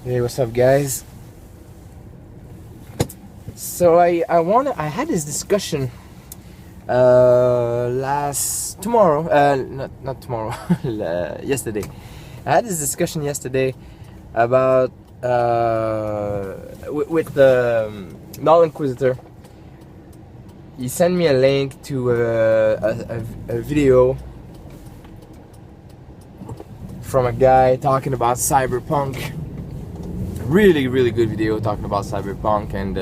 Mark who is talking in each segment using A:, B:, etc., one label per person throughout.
A: Hey, what's up, guys? So I had this discussion not tomorrow yesterday. I had this discussion yesterday about with the Null Inquisitor. He sent me a link to a video from a guy talking about cyberpunk. Really good video talking about cyberpunk, and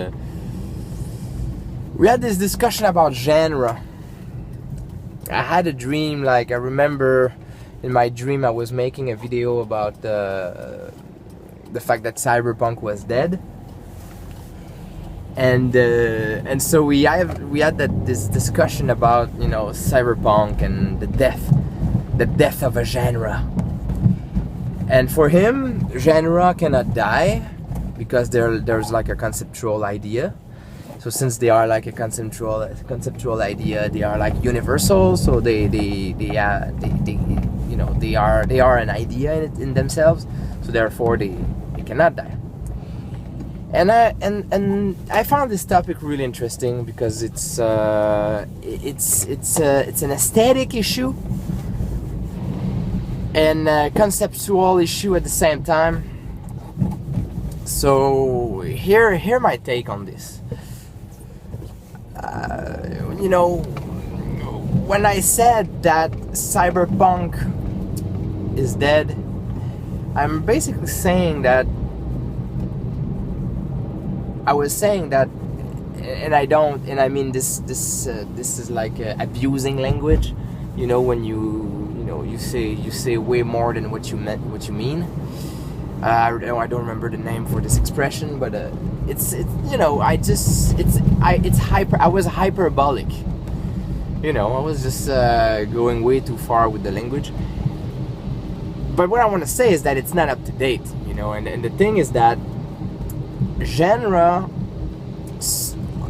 A: we had this discussion about genre. I had a dream, I remember in my dream I was making a video about the fact that cyberpunk was dead, and so we had this discussion about cyberpunk and the death of a genre. And for him, genre cannot die because there's like a conceptual idea. So since they are like a conceptual idea, they are like universal. So they are an idea in themselves. So therefore they cannot die. And I found this topic really interesting because it's an aesthetic issue and a conceptual issue at the same time. So here my take on this. When I said that cyberpunk is dead, I'm basically saying that I was saying that, and I mean this is like abusing language. When you say way more than what you mean. I don't remember the name for this expression, but I was hyperbolic. I was just going way too far with the language. But what I want to say is that it's not up to date, and the thing is that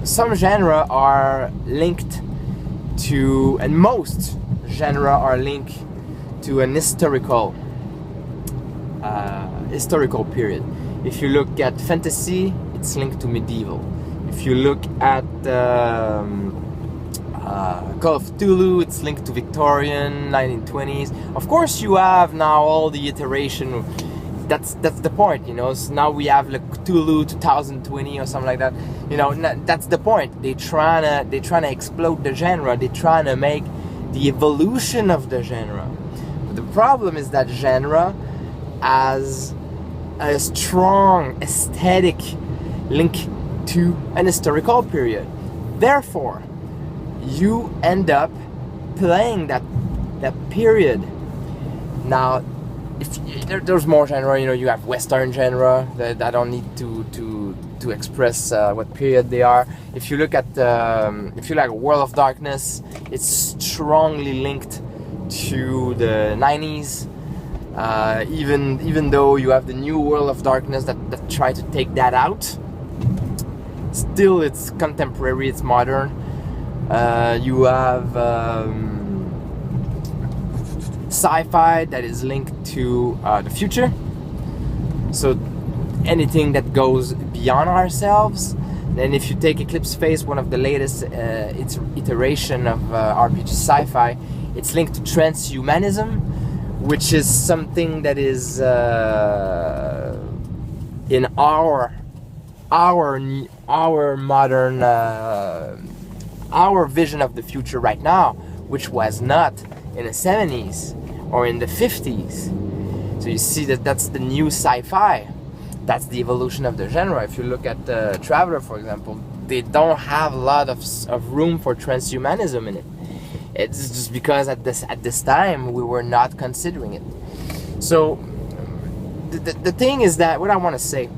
A: some genre are linked to, and most genre are linked to an historical period. If you look at fantasy, it's linked to medieval. If you look at Call of Cthulhu, it's linked to Victorian, 1920s. Of course, you have now all the iteration. That's the point, So now we have like Cthulhu 2020 or something like that. That's the point. They trying to explode the genre. They trying to make the evolution of the genre. But the problem is that genre has a strong aesthetic link to an historical period. Therefore, you end up playing that period. Now, if there's more genre, you have Western genre that I don't need to express what period they are. If you look at World of Darkness, it's strongly linked to the 90s. Even though you have the new World of Darkness that try to take that out, still it's contemporary, it's modern. You have sci-fi that is linked to the future. So anything that goes beyond ourselves. Then if you take Eclipse Phase, one of the latest iteration of RPG sci-fi, it's linked to transhumanism, which is something that is in our modern our vision of the future right now, which was not in the 70s or in the 50s. So you see that's the new sci-fi. That's the evolution of the genre. If you look at Traveler, for example, they don't have a lot of room for transhumanism in it. It's just because at this time we were not considering it. So the thing is that what I want to say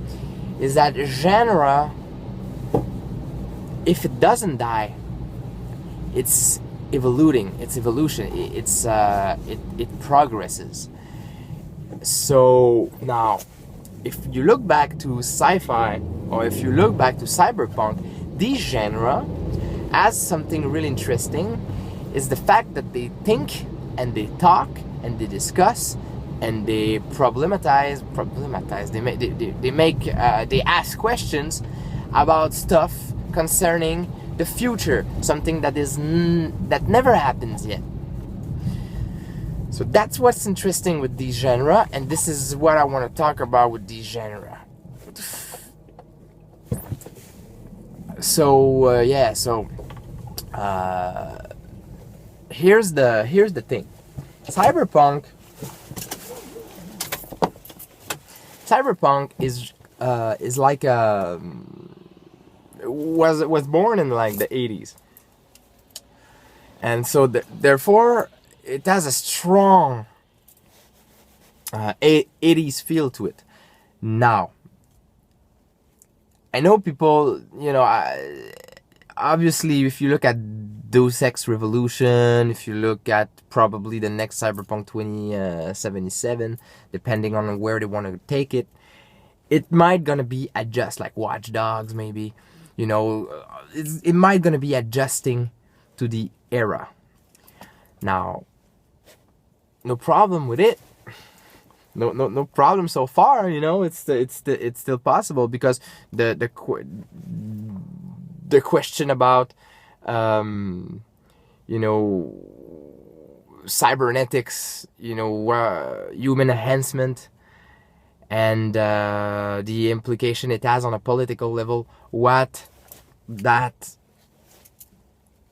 A: is that genre, if it doesn't die, it's evoluting. It's evolution. It progresses. So now, if you look back to sci-fi or if you look back to cyberpunk, this genre has something really interesting. Is the fact that they think and they talk and they discuss and they problematize. They ask questions about stuff concerning the future, something that that never happens yet. So that's what's interesting with these genre, and this is what I want to talk about with these genre. So here's the thing. Cyberpunk is like was born in like the 80s, and so therefore it has a strong 80s feel to it. Now, I know people, obviously, if you look at Deus Ex Revolution, if you look at probably the next Cyberpunk 2077, depending on where they want to take it, it might gonna be adjust, like Watch Dogs maybe, it might gonna be adjusting to the era. Now, no problem with it. No problem so far. It's still possible, because the question about cybernetics, human enhancement, and the implication it has on a political level, what that,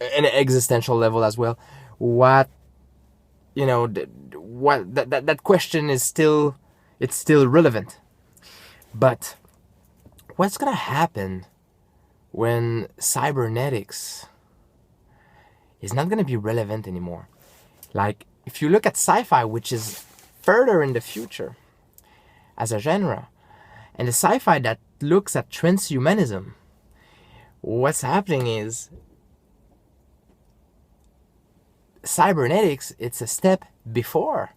A: and an existential level as well, what that question is still relevant. But what's gonna happen when cybernetics is not gonna be relevant anymore? Like, if you look at sci-fi, which is further in the future as a genre, and the sci-fi that looks at transhumanism, what's happening is cybernetics, it's a step before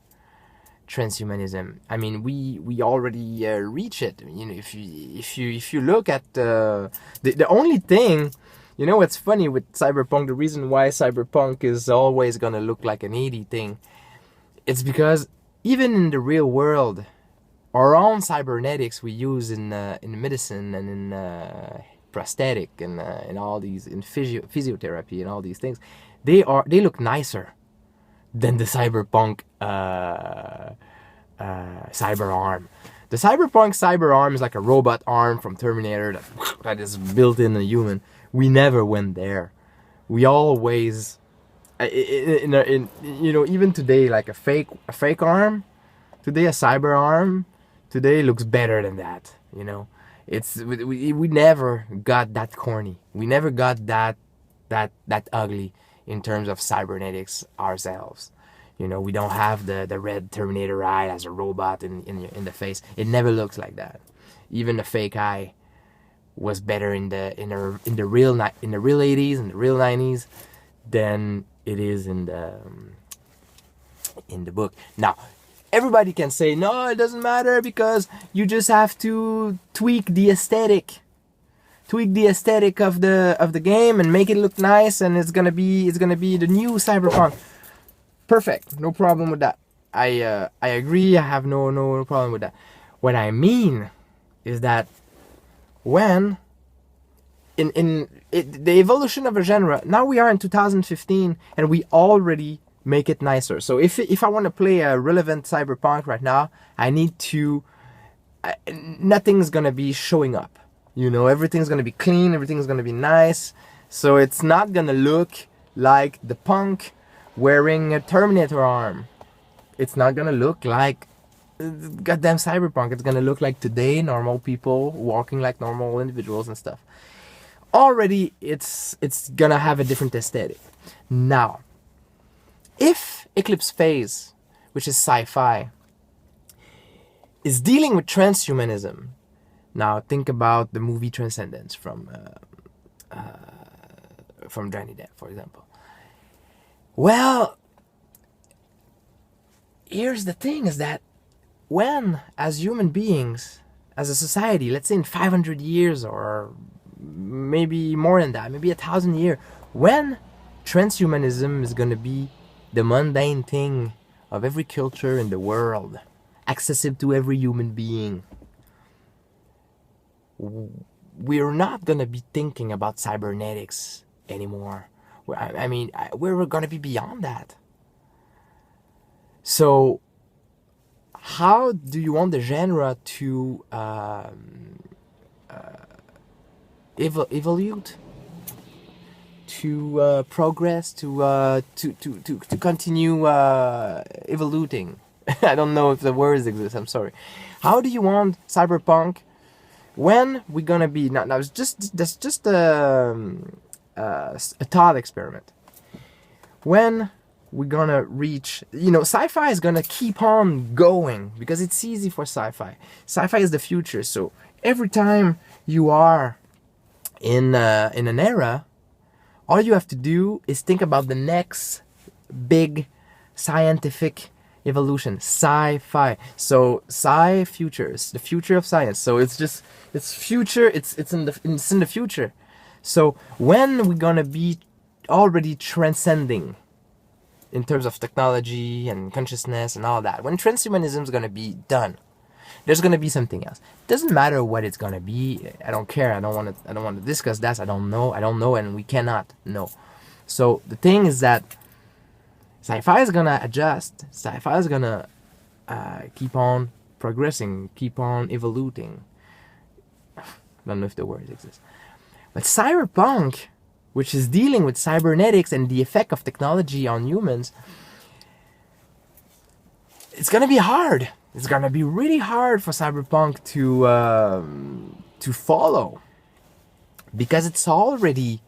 A: transhumanism. I mean, we already reach it. If you look at the only thing, what's funny with cyberpunk, the reason why cyberpunk is always gonna look like an 80 thing, it's because even in the real world, our own cybernetics we use in medicine and in prosthetic and in all these, in physiotherapy and all these things, they look nicer than the cyberpunk cyber arm. The cyberpunk cyber arm is like a robot arm from Terminator that is built in a human. We never went there. We always, even today, like a fake arm, today a cyber arm, today looks better than that. It's we never got that corny. We never got that ugly in terms of cybernetics ourselves. We don't have the red Terminator eye as a robot in the face. It never looks like that. Even the fake eye was better in the real 80s and the real 90s than it is in the book. Now, everybody can say, no, it doesn't matter, because you just have to tweak the aesthetic of the game and make it look nice, and it's gonna be the new cyberpunk. Perfect, no problem with that. I agree. I have no problem with that. What I mean is that when the evolution of a genre, now we are in 2015 and we already make it nicer. So if I want to play a relevant cyberpunk right now, I need to, nothing's gonna be showing up. Everything's gonna be clean, everything's gonna be nice. So it's not gonna look like the punk wearing a Terminator arm. It's not gonna look like goddamn cyberpunk. It's gonna look like today, normal people walking like normal individuals and stuff. Already it's gonna have a different aesthetic. Now, if Eclipse Phase, which is sci-fi, is dealing with transhumanism, now think about the movie Transcendence from Johnny Depp, for example. Well, here's the thing, is that when, as human beings, as a society, let's say in 500 years or maybe more than that, maybe 1,000 years, when transhumanism is going to be the mundane thing of every culture in the world, accessible to every human being, we're not gonna be thinking about cybernetics anymore. I mean, we're gonna be beyond that. So, how do you want the genre to evolve, to progress, to continue evoluting? I don't know if the words exist. I'm sorry. How do you want cyberpunk? When we're gonna be? Now that's just a thought experiment. When we're gonna reach, sci-fi is gonna keep on going because it's easy for sci-fi. Sci-fi is the future. So every time you are in an era, all you have to do is think about the next big scientific evolution. Sci-fi. So futures, the future of science. So it's future. It's in the future. So when we're gonna be already transcending in terms of technology and consciousness and all that, when transhumanism is gonna be done, there's gonna be something else. It doesn't matter what it's gonna be. I don't care. I don't want to discuss that. I don't know, and we cannot know. So the thing is that sci-fi is gonna adjust. Sci-fi is gonna keep on progressing, keep on evolving. I don't know if the word exists. But cyberpunk, which is dealing with cybernetics and the effect of technology on humans, it's gonna be hard. It's gonna be really hard for cyberpunk to follow, because it's already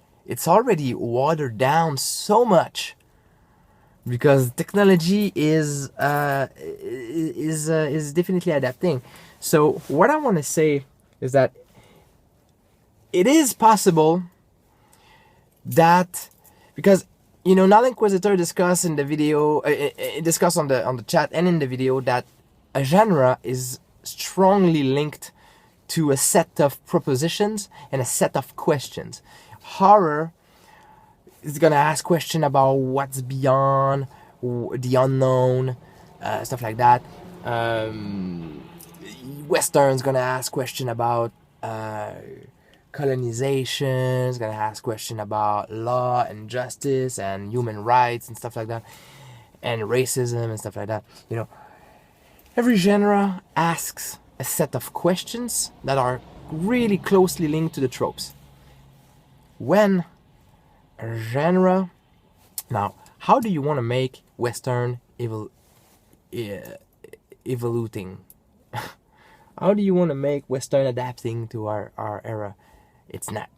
A: watered down so much. Because technology is definitely adapting. So what I want to say is that it is possible that, because Null Inquisitor discussed in the video, discussed on the chat and in the video, that a genre is strongly linked to a set of propositions and a set of questions. Horror is gonna ask questions about what's beyond, the unknown, stuff like that. Western's gonna ask questions about colonization. It's gonna ask questions about law and justice and human rights and stuff like that, and racism and stuff like that. Every genre asks a set of questions that are really closely linked to the tropes. When a genre, now, how do you want to make Western evoluting? How do you want to make Western adapting to our era? It's not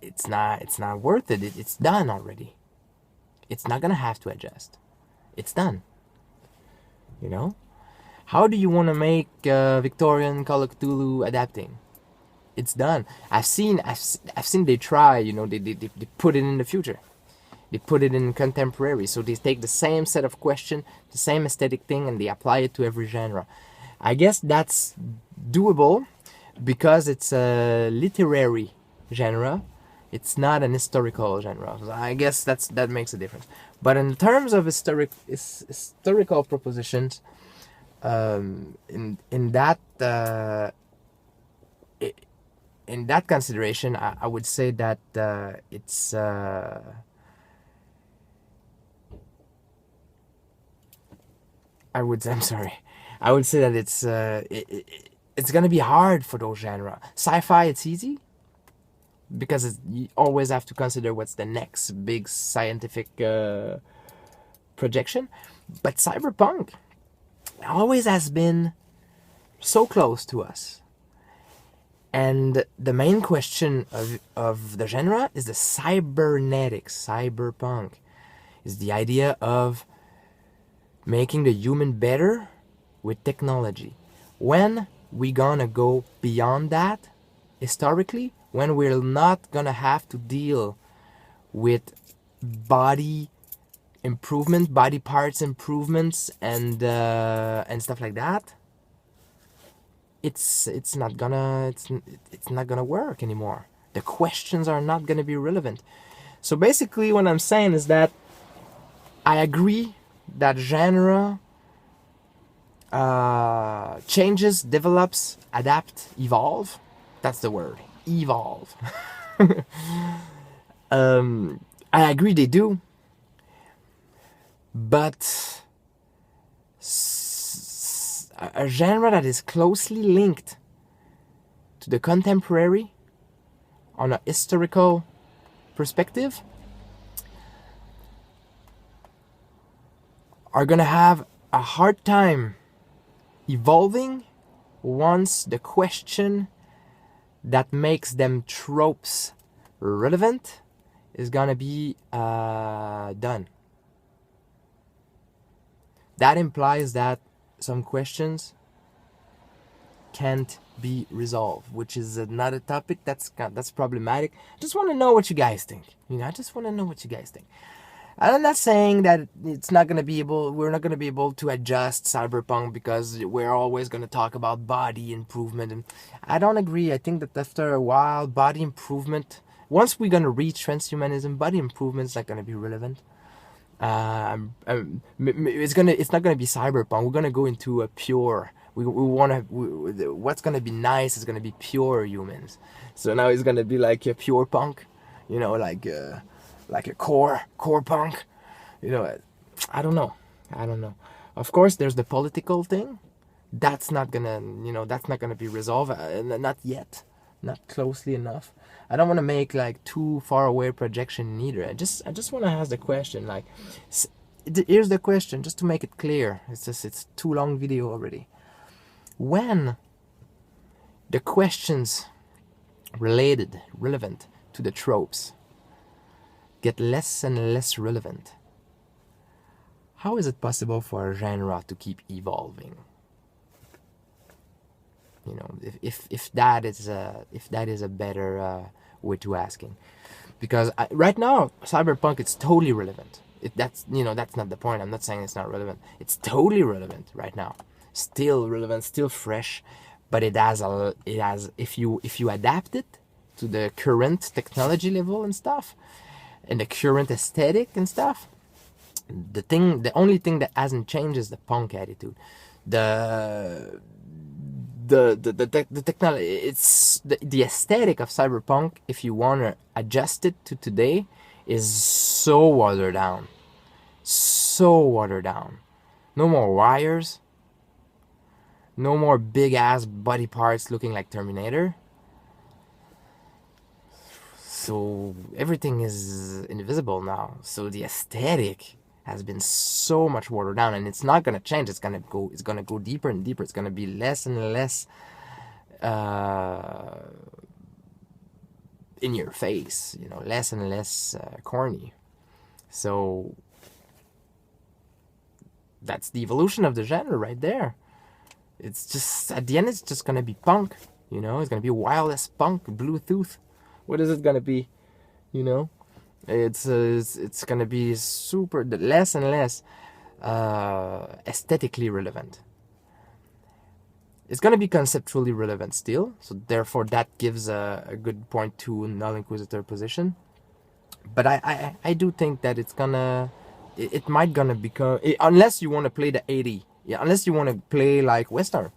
A: worth it. It's done already. It's not gonna have to adjust. It's done. How do you want to make Victorian Call of Cthulhu adapting? It's done. I've seen they try. They put it in the future. They put it in contemporary. So they take the same set of questions, the same aesthetic thing, and they apply it to every genre. I guess that's doable because it's a literary genre. It's not an historical genre. So I guess that makes a difference. But in terms of historical propositions, in that consideration, I would say that it's I would say that it's gonna be hard for those genres. Sci-fi, it's easy because you always have to consider what's the next big scientific projection. But cyberpunk always has been so close to us. And the main question of the genre is the cybernetics. Cyberpunk is the idea of making the human better with technology. When we gonna go beyond that, historically, when we're not gonna have to deal with body improvement, body parts improvements, and stuff like that, it's not gonna work anymore. The questions are not gonna be relevant. So basically, what I'm saying is that I agree that genre changes, develops, adapt, evolve. That's the word. Evolve. I agree they do. But a genre that is closely linked to the contemporary on a historical perspective are gonna have a hard time evolving once the question that makes them tropes relevant is gonna be done. That implies that some questions can't be resolved, which is another topic that's problematic. I just want to know what you guys think. I just want to know what you guys think. I'm not saying that we're not going to be able to adjust cyberpunk because we're always going to talk about body improvement, and I don't agree. I think that after a while, body improvement, once we're going to reach transhumanism, body improvement is not going to be relevant. It's not gonna be cyberpunk. We're gonna go into a pure. What's gonna be nice is gonna be pure humans. So now it's gonna be like a pure punk, like a core punk. I don't know. Of course, there's the political thing. That's not gonna be resolved. Not yet. Not closely enough. I don't want to make like too far away projection either. I just want to ask the question. Like, here's the question, just to make it clear. It's too long video already. When the questions relevant to the tropes get less and less relevant, how is it possible for a genre to keep evolving? If that is a better way to asking, because right now cyberpunk, it's totally relevant. That's not the point. I'm not saying it's not relevant. It's totally relevant right now. Still relevant, still fresh, but it has if you adapt it to the current technology level and stuff, and the current aesthetic and stuff, the only thing that hasn't changed is the punk attitude. The technology, it's the aesthetic of cyberpunk, if you want to adjust it to today, is so watered down. No more wires, no more big ass body parts looking like Terminator. So everything is invisible now. So the aesthetic has been so much watered down, and it's not gonna change. It's gonna go deeper and deeper. It's gonna be less and less in your face, less and less corny. So that's the evolution of the genre right there. It's just, at the end, it's just gonna be punk. It's gonna be wild as punk, Bluetooth. What is it gonna be? It's gonna be super less and less aesthetically relevant. It's gonna be conceptually relevant still, so therefore that gives a good point to Null Inquisitor position. But I do think that it might gonna become, unless you want to play the 80, unless you want to play like Western.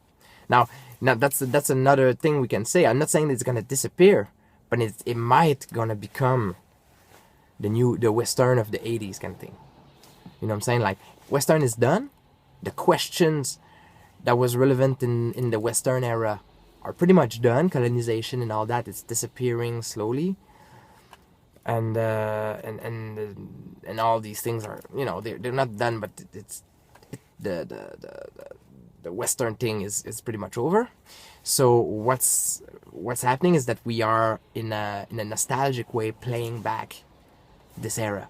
A: Now that's another thing we can say. I'm not saying it's gonna disappear, but it might gonna become the Western of the 80s kind of thing. You know what I'm saying? Like, Western is done. The questions that was relevant in the Western era are pretty much done. Colonization and all that, it's disappearing slowly. And all these things are, they're not done, but the Western thing is pretty much over. So what's happening is that we are in a nostalgic way playing back this era.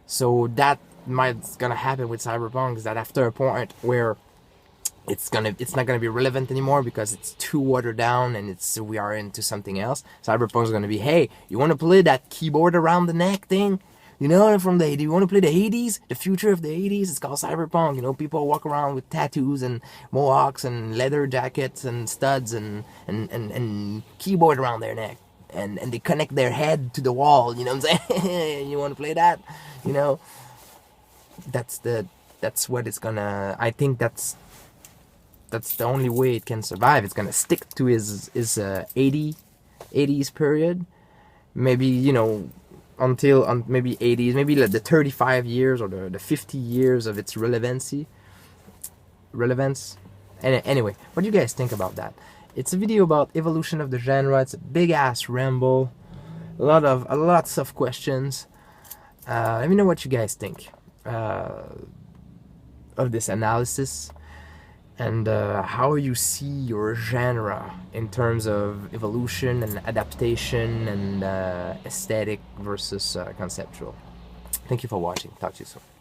A: So that might gonna happen with cyberpunk, is that after a point where it's not gonna be relevant anymore because it's too watered down and we are into something else. Cyberpunk is gonna be, hey, you want to play that keyboard around the neck thing? Do you want to play the 80s, the future of the 80s? It's called cyberpunk. People walk around with tattoos and mohawks and leather jackets and studs and keyboard around their neck. And they connect their head to the wall, you know what I'm saying? You want to play that? That's what it's gonna, I think that's that's the only way it can survive. It's gonna stick to his 80s period, maybe, you know, until maybe 80s, maybe like the 35 years or the 50 years of its relevance. And anyway, what do you guys think about that? It's a video about evolution of the genre. It's a big ass ramble, lots of questions. Let me know what you guys think of this analysis, and how you see your genre in terms of evolution and adaptation and aesthetic versus conceptual. Thank you for watching. Talk to you soon.